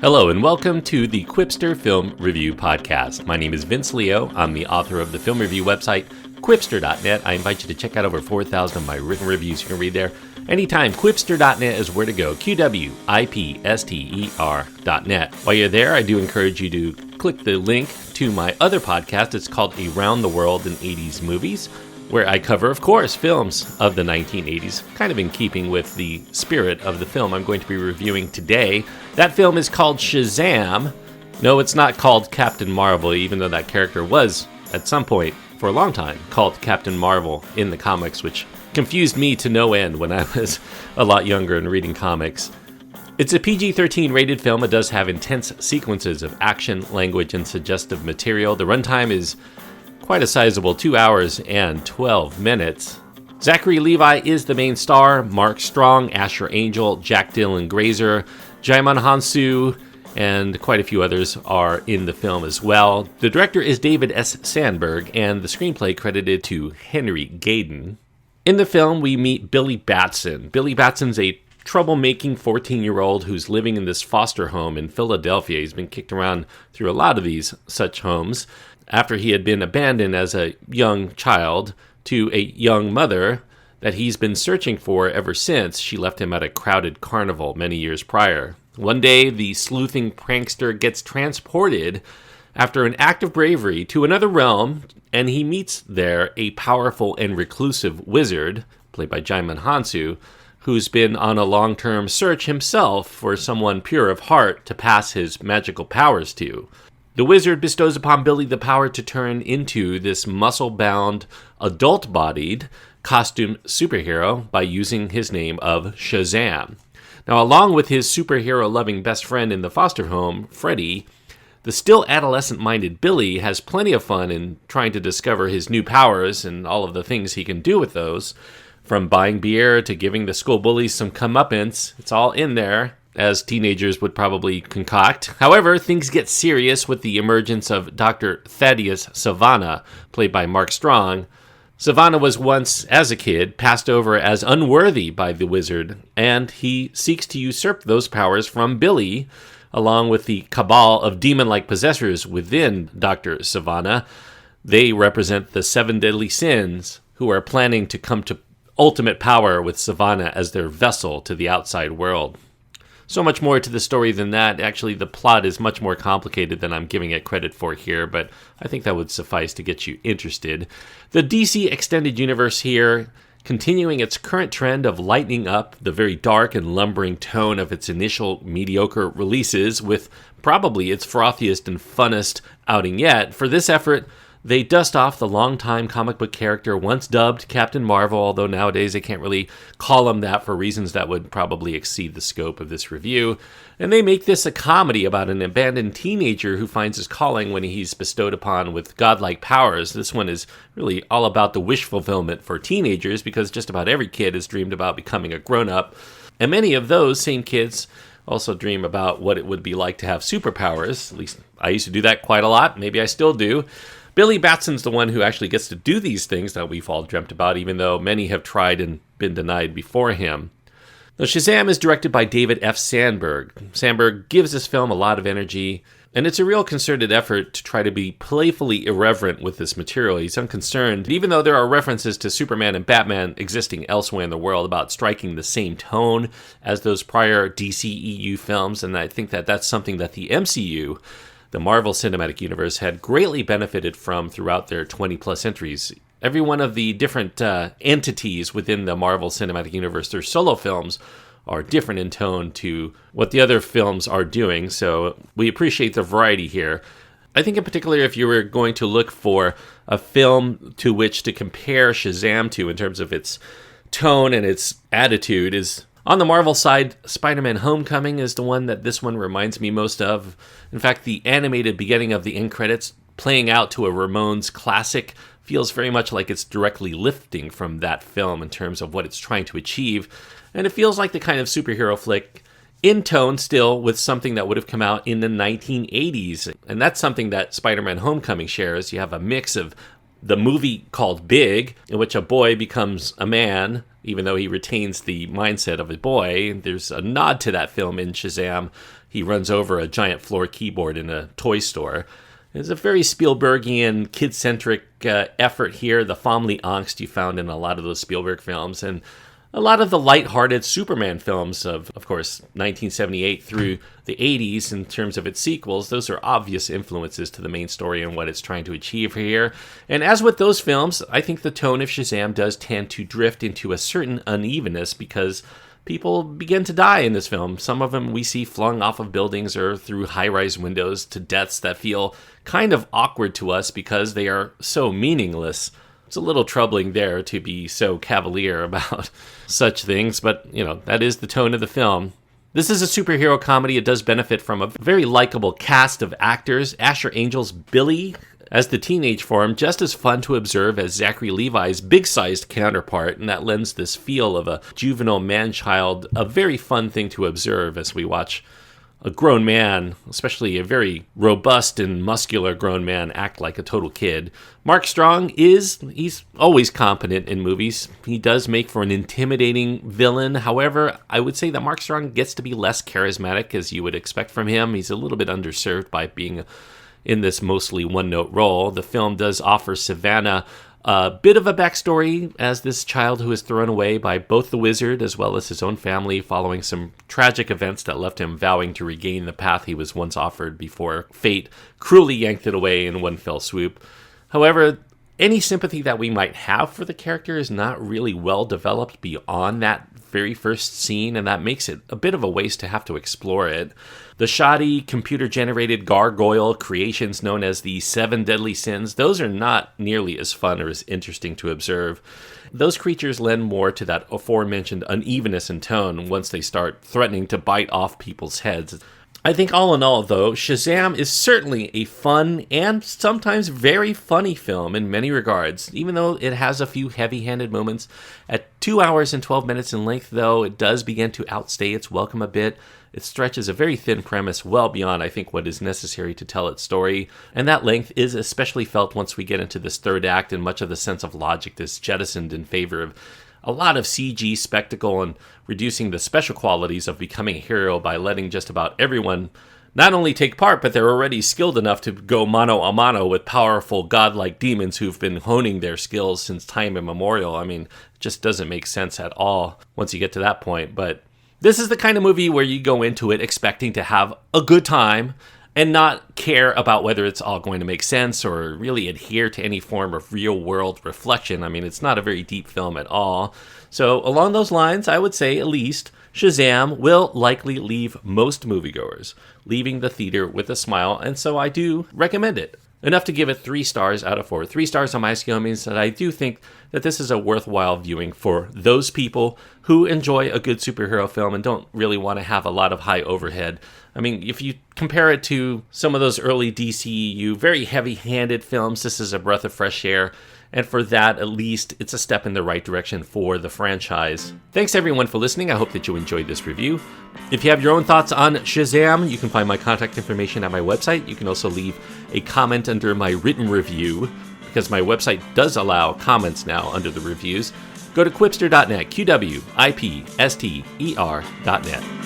Hello and welcome to the Quipster Film Review Podcast. My name is Vince Leo. I'm the author of the film review website, quipster.net. I invite you to check out over 4,000 of my written reviews. You can read there anytime. Quipster.net is where to go. QWIPSTER.net. While you're there, I do encourage you to click the link to my other podcast. It's called Around the World in 80s Movies, where I cover, of course, films of the 1980s, kind of in keeping with the spirit of the film I'm going to be reviewing today. That film is called Shazam. No, it's not called Captain Marvel, even though that character was, at some point, for a long time, called Captain Marvel in the comics, which confused me to no end when I was a lot younger and reading comics. It's a PG-13 rated film. It does have intense sequences of action, language, and suggestive material. The runtime is quite a sizable 2 hours and 12 minutes. Zachary Levi is the main star. Mark Strong, Asher Angel, Jack Dylan Grazer, Jaimin Hansu, and quite a few others are in the film as well. The director is David S. Sandberg, and the screenplay credited to Henry Gayden. In the film, we meet Billy Batson. Billy Batson's a troublemaking 14-year-old who's living in this foster home in Philadelphia. He's been kicked around through a lot of these such homes after he had been abandoned as a young child to a young mother that he's been searching for ever since she left him at a crowded carnival many years prior. One day, the sleuthing prankster gets transported after an act of bravery to another realm, and he meets there a powerful and reclusive wizard, played by Jaimin Hansu, who's been on a long-term search himself for someone pure of heart to pass his magical powers to. The wizard bestows upon Billy the power to turn into this muscle-bound, adult-bodied costume superhero by using his name of Shazam. Now, along with his superhero-loving best friend in the foster home, Freddy, the still adolescent-minded Billy has plenty of fun in trying to discover his new powers and all of the things he can do with those. From buying beer to giving the school bullies some comeuppance, it's all in there, as teenagers would probably concoct. However, things get serious with the emergence of Dr. Thaddeus Sivana, played by Mark Strong. Sivana was once, as a kid, passed over as unworthy by the wizard, and he seeks to usurp those powers from Billy, along with the cabal of demon-like possessors within Dr. Sivana. They represent the 7 deadly sins, who are planning to come to ultimate power with Sivana as their vessel to the outside world. So much more to the story than that. Actually, the plot is much more complicated than I'm giving it credit for here, but I think that would suffice to get you interested. The DC Extended Universe here, continuing its current trend of lightening up the very dark and lumbering tone of its initial mediocre releases with probably its frothiest and funnest outing yet. For this effort, they dust off the longtime comic book character once dubbed Captain Marvel, although nowadays they can't really call him that for reasons that would probably exceed the scope of this review. And they make this a comedy about an abandoned teenager who finds his calling when he's bestowed upon with godlike powers. This one is really all about the wish fulfillment for teenagers, because just about every kid has dreamed about becoming a grown-up. And many of those same kids also dream about what it would be like to have superpowers. At least I used to do that quite a lot. Maybe I still do. Billy Batson's the one who actually gets to do these things that we've all dreamt about, even though many have tried and been denied before him. Now, Shazam is directed by David F. Sandberg. Sandberg gives this film a lot of energy, and it's a real concerted effort to try to be playfully irreverent with this material. He's unconcerned, even though there are references to Superman and Batman existing elsewhere in the world, about striking the same tone as those prior DCEU films, and I think that that's something that the MCU, the Marvel Cinematic Universe, had greatly benefited from throughout their 20-plus entries. Every one of the different entities within the Marvel Cinematic Universe, their solo films, are different in tone to what the other films are doing, so we appreciate the variety here. I think in particular, if you were going to look for a film to which to compare Shazam to in terms of its tone and its attitude, is on the Marvel side, Spider-Man Homecoming is the one that this one reminds me most of. In fact, the animated beginning of the end credits playing out to a Ramones classic feels very much like it's directly lifting from that film in terms of what it's trying to achieve. And it feels like the kind of superhero flick in tone still with something that would have come out in the 1980s. And that's something that Spider-Man Homecoming shares. You have a mix of the movie called Big, in which a boy becomes a man even though he retains the mindset of a boy. There's a nod to that film in Shazam. He runs over a giant floor keyboard in a toy store. It's a very Spielbergian, kid-centric effort here, the family angst you found in a lot of those Spielberg films, and a lot of the lighthearted Superman films of course, 1978 through the 80s in terms of its sequels. Those are obvious influences to the main story and what it's trying to achieve here. And as with those films, I think the tone of Shazam does tend to drift into a certain unevenness because people begin to die in this film. Some of them we see flung off of buildings or through high-rise windows to deaths that feel kind of awkward to us because they are so meaningless. It's a little troubling there to be so cavalier about such things, but, that is the tone of the film. This is a superhero comedy. It does benefit from a very likable cast of actors. Asher Angel's Billy as the teenage form, just as fun to observe as Zachary Levi's big-sized counterpart, and that lends this feel of a juvenile man-child, a very fun thing to observe as we watch a grown man, especially a very robust and muscular grown man, act like a total kid. Mark Strong he's always competent in movies. He does make for an intimidating villain. However, I would say that Mark Strong gets to be less charismatic as you would expect from him. He's a little bit underserved by being in this mostly one-note role. The film does offer Sivana a bit of a backstory as this child who is thrown away by both the wizard as well as his own family following some tragic events that left him vowing to regain the path he was once offered before fate cruelly yanked it away in one fell swoop. However, any sympathy that we might have for the character is not really well developed beyond that very first scene, and that makes it a bit of a waste to have to explore it. The shoddy, computer-generated gargoyle creations known as the Seven Deadly Sins, those are not nearly as fun or as interesting to observe. Those creatures lend more to that aforementioned unevenness in tone once they start threatening to bite off people's heads. I think all in all, though, Shazam is certainly a fun and sometimes very funny film in many regards. Even though it has a few heavy-handed moments, at 2 hours and 12 minutes in length, though, it does begin to outstay its welcome a bit. It stretches a very thin premise well beyond, I think, what is necessary to tell its story. And that length is especially felt once we get into this third act, and much of the sense of logic is jettisoned in favor of a lot of CG spectacle and reducing the special qualities of becoming a hero by letting just about everyone not only take part, but they're already skilled enough to go mano a mano with powerful godlike demons who've been honing their skills since time immemorial. I mean, it just doesn't make sense at all once you get to that point. But this is the kind of movie where you go into it expecting to have a good time and not care about whether it's all going to make sense or really adhere to any form of real-world reflection. I mean, it's not a very deep film at all. So along those lines, I would say at least Shazam will likely leave most moviegoers leaving the theater with a smile, and so I do recommend it. Enough to give it 3 stars out of 4. 3 stars on my scale means that I do think that this is a worthwhile viewing for those people who enjoy a good superhero film and don't really want to have a lot of high overhead. I mean, if you compare it to some of those early DCEU, very heavy-handed films, this is a breath of fresh air. And for that, at least, it's a step in the right direction for the franchise. Thanks everyone for listening. I hope that you enjoyed this review. If you have your own thoughts on Shazam, you can find my contact information at my website. You can also leave a comment under my written review, because my website does allow comments now under the reviews. Go to quipster.net, QWIPSTER.net.